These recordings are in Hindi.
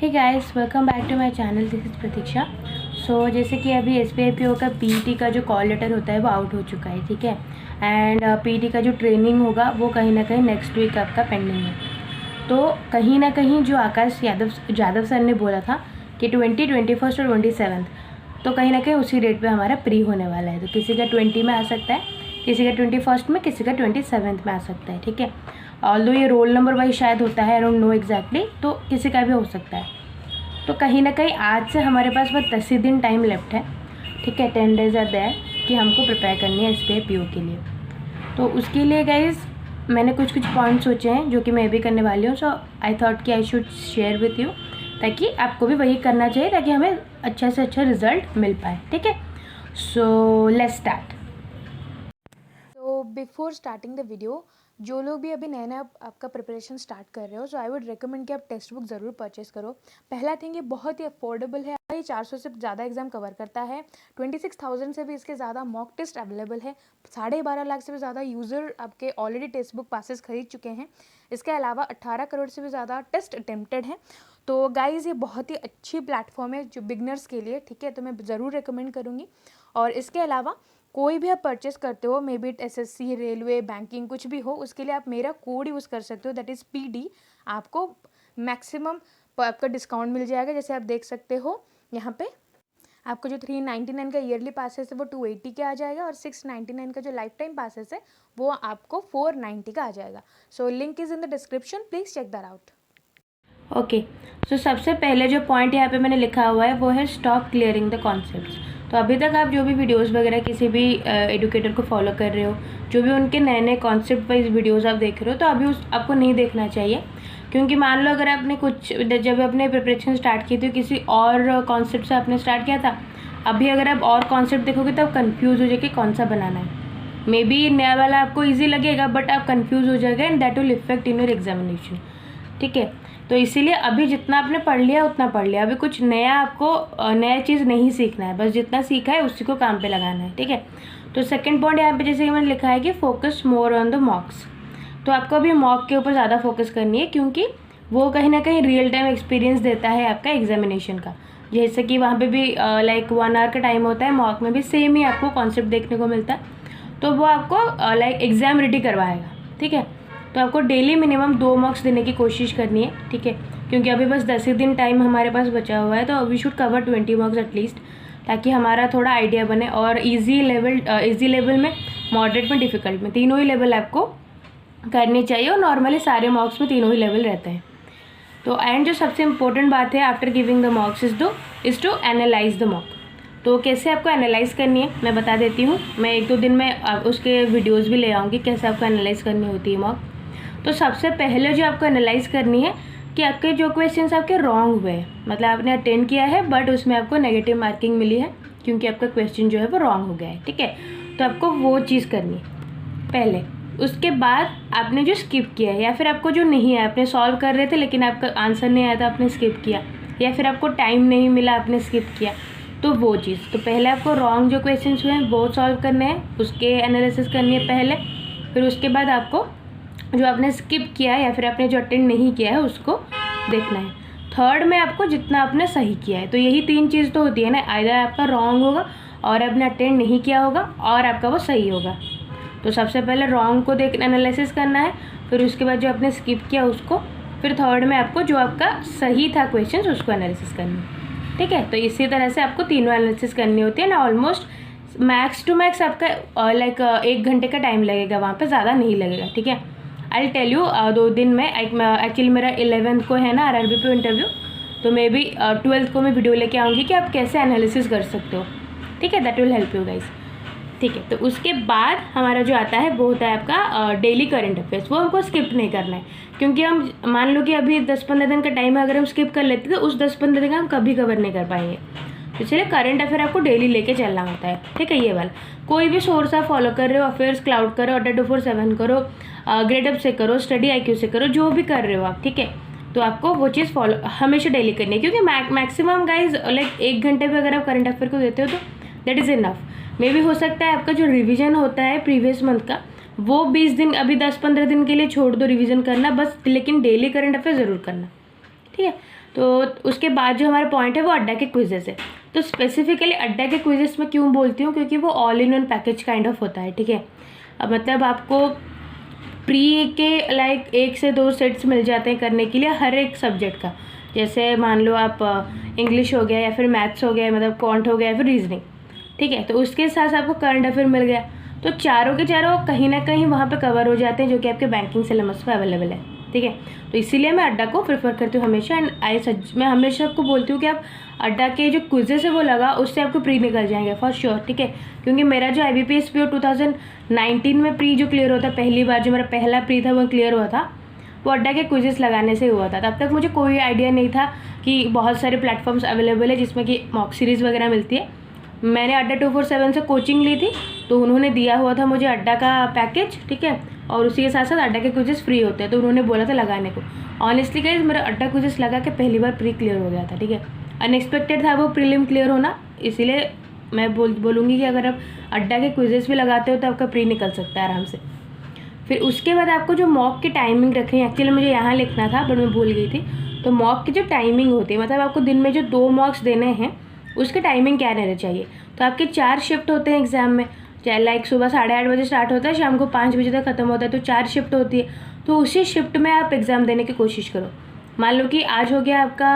Hey guys, welcome back to my channel. This is Pratiksha. So जैसे कि अभी SBIPO का PET का जो कॉल लेटर होता है वो आउट हो चुका है, ठीक है। एंड PET का जो ट्रेनिंग होगा वो कहीं ना कहीं नेक्स्ट वीक आपका पेंडिंग है। तो कहीं ना कहीं जो आकाश यादव सर ने बोला था कि 21 और 27, तो कहीं ना कहीं उसी डेट पे हमारा प्री होने वाला है। तो किसी का 20 में आ सकता है, किसी का 21 में, किसी का 27 में आ सकता है, ठीक है। ऑल्दो ये रोल नंबर वाइज शायद होता है, आई डोंट नो एग्जैक्टली, तो किसी का भी हो सकता है। तो कहीं ना कहीं आज से हमारे पास बस 10 ही दिन टाइम लेफ्ट है, ठीक है। 10 डेज आर देयर कि हमको प्रिपेयर करनी है SBIPO के लिए। तो उसके लिए गाइज मैंने कुछ पॉइंट सोचे हैं जो कि मैं भी करने वाली हूँ। सो आई थॉट कि I should share with you, ताकि आपको भी वही करना चाहिए, ताकि हमें अच्छा से अच्छा रिजल्ट मिल पाए, ठीक है। So let's start. तो बिफोर स्टार्टिंग द वीडियो, जो लोग भी अभी नया नया आपका प्रिपरेशन स्टार्ट कर रहे हो, सो आई वुड रिकमेंड कि आप टेक्स्ट बुक ज़रूर परचेस करो। पहला थिंग, ये बहुत ही अफोर्डेबल है। ये 400 से ज़्यादा एग्जाम कवर करता है। 26,000 से भी इसके ज़्यादा मॉक टेस्ट अवेलेबल है। 12.5 लाख से भी ज़्यादा यूज़र आपके ऑलरेडी टेक्स्ट बुक पासेस खरीद चुके हैं। इसके अलावा 18 करोड़ से भी ज़्यादा टेस्ट अटेम्प्टेड हैं। तो गाइज़, ये बहुत ही अच्छी प्लेटफॉर्म है जो बिगनर्स के लिए, ठीक है। तो मैं ज़रूर रिकमेंड करूँगी। और इसके अलावा कोई भी आप परचेस करते हो, may be it SSC, railway, banking, कुछ भी हो, उसके लिए आप मेरा कोड यूज़ कर सकते हो, दैट इज़ PD। आपको मैक्सिमम आपका डिस्काउंट मिल जाएगा। जैसे आप देख सकते हो यहाँ पे आपको जो 399 का ईयरली पासेस है वो 280 के आ जाएगा, और 699 का जो लाइफ टाइम पासेस है वो आपको 490 का आ जाएगा। So link is in the description, please check that out. Okay, so सबसे पहले जो पॉइंट यहाँ पे मैंने लिखा हुआ है वो है स्टॉप क्लियरिंग द कॉन्सेप्ट्स। तो अभी तक आप जो भी वीडियोस वगैरह किसी भी एडुकेटर को फॉलो कर रहे हो, जो भी उनके नए नए कॉन्सेप्ट वाइज वीडियोस आप देख रहे हो, तो अभी आपको नहीं देखना चाहिए। क्योंकि मान लो अगर आपने जब अपने प्रिपरेशन स्टार्ट की थी किसी और कॉन्सेप्ट से आपने स्टार्ट किया था, अभी अगर आप और कॉन्सेप्ट देखोगे तो आप कन्फ्यूज़ हो जाएगी कौन सा बनाना है। मे बी नया वाला आपको ईजी लगेगा, बट आप कन्फ्यूज़ हो जाएगा and that will effect in your examination, ठीक है। तो इसीलिए अभी जितना आपने पढ़ लिया उतना पढ़ लिया, अभी कुछ नया आपको नया चीज़ नहीं सीखना है, बस जितना सीखा है उसी को काम पे लगाना है, ठीक है। तो सेकंड पॉइंट यहाँ पे जैसे कि मैंने लिखा है कि फोकस मोर ऑन द मॉक्स। तो आपको अभी मॉक के ऊपर ज़्यादा फोकस करनी है, क्योंकि वो कहीं ना कहीं रियल टाइम एक्सपीरियंस देता है आपका एग्जामिनेशन का। जैसे कि वहाँ पे भी लाइक 1 आवर का टाइम होता है, मॉक में भी सेम ही आपको कॉन्सेप्ट देखने को मिलता है। तो वो आपको लाइक एग्ज़ाम रेडी करवाएगा, ठीक है। तो आपको डेली मिनिमम 2 मॉक्स देने की कोशिश करनी है, ठीक है। क्योंकि अभी बस 10 ही दिन टाइम हमारे पास बचा हुआ है, तो we should cover 20 mocks at least, ताकि हमारा थोड़ा आइडिया बने। और इजी लेवल में, मॉडरेट में, डिफ़िकल्ट में, तीनों ही लेवल आपको करनी चाहिए। और नॉर्मली सारे मॉक्स में तीनों ही लेवल रहते हैं। तो एंड जो सबसे इम्पोर्टेंट बात है after giving the mocks is to analyse the mock. तो कैसे आपको एनालाइज़ करनी है मैं बता देती हूँ। मैं 1-2 दिन में उसके वीडियोज़ भी ले आऊँगी कैसे आपको एनालाइज़ करनी होती है मॉक। तो सबसे पहले जो आपको एनालाइज़ करनी है कि आपके जो क्वेश्चंस आपके रॉन्ग हुए हैं, मतलब आपने अटेंड किया है बट उसमें आपको नेगेटिव मार्किंग मिली है क्योंकि आपका क्वेश्चन जो है वो रॉन्ग हो गया है, ठीक है। तो आपको वो चीज़ करनी है पहले। उसके बाद आपने जो स्किप किया है, या फिर आपको जो नहीं है, आपने सॉल्व कर रहे थे लेकिन आपका आंसर नहीं आया था, आपने स्किप किया, या फिर आपको टाइम नहीं मिला, आपने स्किप किया, तो वो चीज़। तो पहले आपको रॉन्ग जो क्वेश्चन हुए हैं वो सॉल्व करने हैं, उसके एनालिसिस करनी है पहले। फिर उसके बाद आपको जो आपने स्किप किया है या फिर आपने जो अटेंड नहीं किया है उसको देखना है। थर्ड में आपको जितना आपने सही किया है। तो यही 3 चीज़ तो होती है ना, आइदर आपका रॉन्ग होगा, और आपने अटेंड नहीं किया होगा, और आपका वो सही होगा। तो सबसे पहले रॉन्ग को देख एनालिसिस करना है, फिर उसके बाद जो आपने स्किप किया उसको, फिर थर्ड में आपको जो आपका सही था क्वेश्चन उसको एनालिसिस करना है, ठीक है। तो इसी तरह से आपको तीनों एनालिसिस करनी होती है ना। ऑलमोस्ट मैक्स टू मैक्स आपका लाइक 1 घंटे का टाइम लगेगा वहाँ पे, ज़्यादा नहीं लगेगा, ठीक है। आई टेल यू 2 दिन में। एक्चुअली मेरा 11th को है ना RRB पे इंटरव्यू, तो मे बी 12th को मैं वीडियो लेके आऊँगी कि आप कैसे एनालिसिस कर सकते हो, ठीक है। That will help you guys, ठीक है। तो उसके बाद हमारा जो आता है वो होता है आपका डेली करंट अफेयर्स। वो हमको स्किप नहीं करना है, क्योंकि हम मान लो कि अभी 10-15 दिन का टाइम है, अगर हम स्किप कर लेते तो उस 10-15 दिन का हम कभी कवर नहीं कर पाएंगे। इसलिए करंट अफेयर आपको डेली लेके चलना होता है, ठीक है। ये वाला कोई भी सोर्स आप फॉलो कर रहे हो, अफेयर्स क्लाउड करो, अड्डा 247 करो, ग्रेडअप से करो, स्टडी IQ से करो, जो भी कर रहे हो आप, ठीक है। तो आपको वो चीज़ फॉलो हमेशा डेली करनी है, क्योंकि मैक्सिमम गाइज लाइक 1 घंटे में अगर आप करंट अफेयर को देते हो तो दैट इज़ इनफ। मे भी हो सकता है आपका जो रिवीजन होता है प्रीवियस मंथ का वो 20 दिन, अभी 10-15 दिन के लिए छोड़ दो रिवीजन करना बस, लेकिन डेली करंट अफेयर ज़रूर करना, ठीक है। तो उसके बाद जो हमारा पॉइंट है वो अड्डा के क्विजेस है। तो स्पेसिफिकली अड्डा के क्विजेस में क्यों बोलती हूँ, क्योंकि वो all in one package kind of होता है, ठीक है। अब मतलब आपको प्री के लाइक 1 से 2 सेट्स मिल जाते हैं करने के लिए हर एक सब्जेक्ट का। जैसे मान लो आप इंग्लिश हो गया या फिर मैथ्स हो गया, मतलब क्वांट हो गया या फिर रीजनिंग, ठीक है। तो उसके साथ आपको करंट अफेयर मिल गया, तो चारों के चारों कहीं ना कहीं वहाँ पे कवर हो जाते हैं, जो कि आपके बैंकिंग सिलेबस में अवेलेबल है, ठीक है। तो इसीलिए मैं अड्डा को प्रेफर करती हूँ हमेशा। एंड मैं हमेशा आपको बोलती हूँ कि आप अड्डा के जो क्विजेस है वो लगा, उससे आपको प्री निकल जाएंगे फॉर श्योर, ठीक है। क्योंकि मेरा जो IBPS PO 2019 में प्री जो क्लियर होता है, पहली बार जो मेरा पहला प्री था वो क्लियर हुआ था, वो अड्डा के क्विजेस लगाने से हुआ था। तब तक मुझे कोई आइडिया नहीं था कि बहुत सारे प्लेटफॉर्म्स अवेलेबल है जिसमें कि मॉक सीरीज़ वगैरह मिलती है। मैंने अड्डा 247 से कोचिंग ली थी, तो उन्होंने दिया हुआ था मुझे अड्डा का पैकेज, ठीक है। और उसी के साथ साथ अड्डा के क्विजेस फ्री होते हैं, तो उन्होंने बोला था लगाने को। ऑनेस्टली गाइस मेरा अड्डा क्विजेस लगा के पहली बार प्री क्लियर हो गया था, ठीक है। अनएक्सपेक्टेड था वो प्रीलिम क्लियर होना, इसीलिए मैं बोलूँगी कि अगर आप अड्डा के क्विजेस भी लगाते हो तो आपका प्री निकल सकता है आराम से। फिर उसके बाद आपको जो मॉक की टाइमिंग रखनी है, एक्चुअली मुझे यहाँ लिखना था बट मैं भूल गई थी। तो मॉक की जो टाइमिंग होती है, मतलब आपको दिन में जो 2 मॉक्स देने हैं उसके टाइमिंग क्या रहना चाहिए। तो आपके 4 शिफ्ट होते हैं एग्ज़ाम में, चाहे लाइक सुबह 8:30 बजे स्टार्ट होता है, शाम को 5 बजे तक ख़त्म होता है, तो 4 शिफ्ट होती है। तो उसी शिफ्ट में आप एग्ज़ाम देने की कोशिश करो। मान लो कि आज हो गया आपका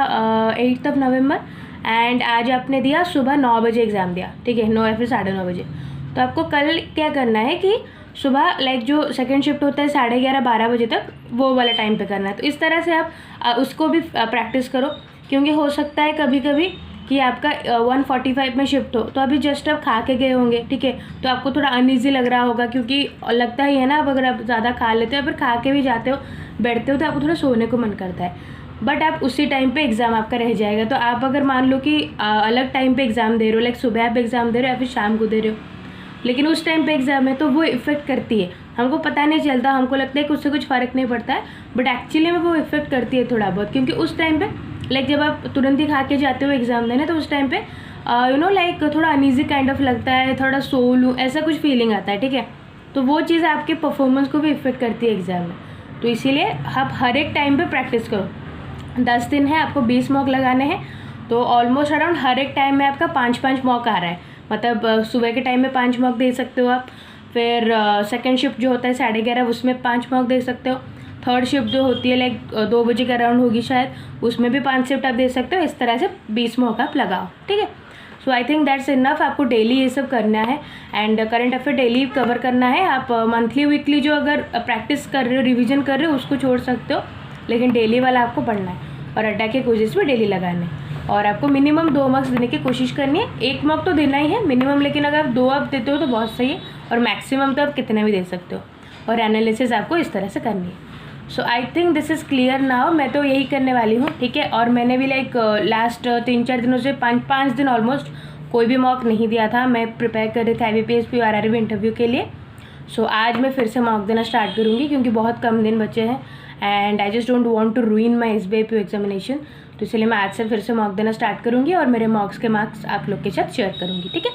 8 नवंबर एंड आज आपने दिया सुबह 9 बजे एग्ज़ाम दिया, ठीक है, 9 या फिर 9:30 बजे। तो आपको कल क्या करना है कि सुबह लाइक जो सेकंड शिफ्ट होता है 11:30-12 बजे तक, वो वाला टाइम पे करना है। तो इस तरह से आप उसको भी प्रैक्टिस करो, क्योंकि हो सकता है कभी कभी कि आपका 1:45 में शिफ्ट हो, तो अभी जस्ट आप खा के गए होंगे, ठीक है। तो आपको थोड़ा अनईजी लग रहा होगा, क्योंकि लगता ही है ना, अब अगर आप ज़्यादा खा लेते हो फिर खा के भी जाते हो बैठते हो तो आपको थोड़ा सोने को मन करता है, बट आप उसी टाइम पे एग्ज़ाम आपका रह जाएगा। तो आप अगर मान लो कि अलग टाइम पे एग्ज़ाम दे रहे हो, लाइक सुबह आप एग्ज़ाम दे रहे हो या फिर शाम को दे रहे हो, लेकिन उस टाइम पे एग्ज़ाम है, तो वो इफ़ेक्ट करती है। हमको पता नहीं चलता, हमको लगता है कि उससे कुछ फ़र्क नहीं पड़ता है, बट एक्चुअली में वो इफ़ेक्ट करती है थोड़ा बहुत। क्योंकि उस टाइम पे लाइक जब आप तुरंत ही खा के जाते हो एग्ज़ाम देने, तो उस टाइम पे लाइक थोड़ा अनईजी काइंड ऑफ लगता है, थोड़ा सो लूँ ऐसा कुछ फीलिंग आता है, ठीक है। तो वो चीज़ आपके परफॉर्मेंस को भी इफ़ेक्ट करती है एग्ज़ाम में। तो इसीलिए आप हर एक टाइम पे प्रैक्टिस करो। 10 दिन है, आपको 20 मॉक लगाने हैं, तो ऑलमोस्ट अराउंड हर एक टाइम में आपका 5-5 मॉक आ रहा है। मतलब सुबह के टाइम में 5 मॉक दे सकते हो आप, फिर सेकंड शिफ्ट जो होता है 11:30 उसमें 5 मॉक दे सकते हो, थर्ड शिफ्ट जो होती है लाइक 2 बजे के अराउंड होगी शायद, उसमें भी 5 शिफ्ट आप दे सकते हो। इस तरह से 20 मॉक आप लगाओ, ठीक है। So I think that's enough. आपको डेली ये सब करना है and current affair daily cover करना है। आप मंथली वीकली जो अगर प्रैक्टिस कर रहे हो, रिविजन कर रहे हो, उसको छोड़ सकते हो, लेकिन डेली वाला आपको पढ़ना है। और अड्डा के क्विज़ेस भी डेली लगाने हैं, और आपको मिनिमम 2 मार्क्स देने की कोशिश करनी है। 1 मार्क तो देना ही है मिनिमम, लेकिन अगर आप 2 आप देते हो तो बहुत सही है, और मैक्सिमम तो आप कितने भी दे सकते हो। और एनालिसिस आपको इस तरह से करनी है। So I think this is clear now. मैं तो यही करने वाली हूँ, ठीक है। और मैंने भी लाइक लास्ट 3-4 दिनों से 5 दिन ऑलमोस्ट कोई भी मॉक नहीं दिया था। मैं प्रिपेयर कर रही थी IBPS PO RRB इंटरव्यू के लिए। सो आज मैं फिर से मॉक देना स्टार्ट करूँगी, क्योंकि बहुत कम दिन बचे हैं and I just don't want to ruin my SBI PO examination. तो इसलिए मैं आज से फिर से मॉक देना स्टार्ट करूँगी, और मेरे मॉक्स के मार्क्स आप लोग के साथ शेयर करूँगी, ठीक है।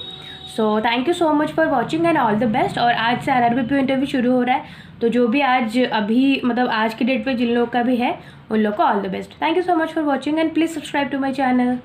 So thank you so much for watching and all the best. और आज से RRB PO इंटरव्यू शुरू हो रहा है, तो जो भी आज अभी मतलब आज की डेट पे जिन लोग का भी है, उन लोग को all the best. Thank you so much for watching and please subscribe to my channel.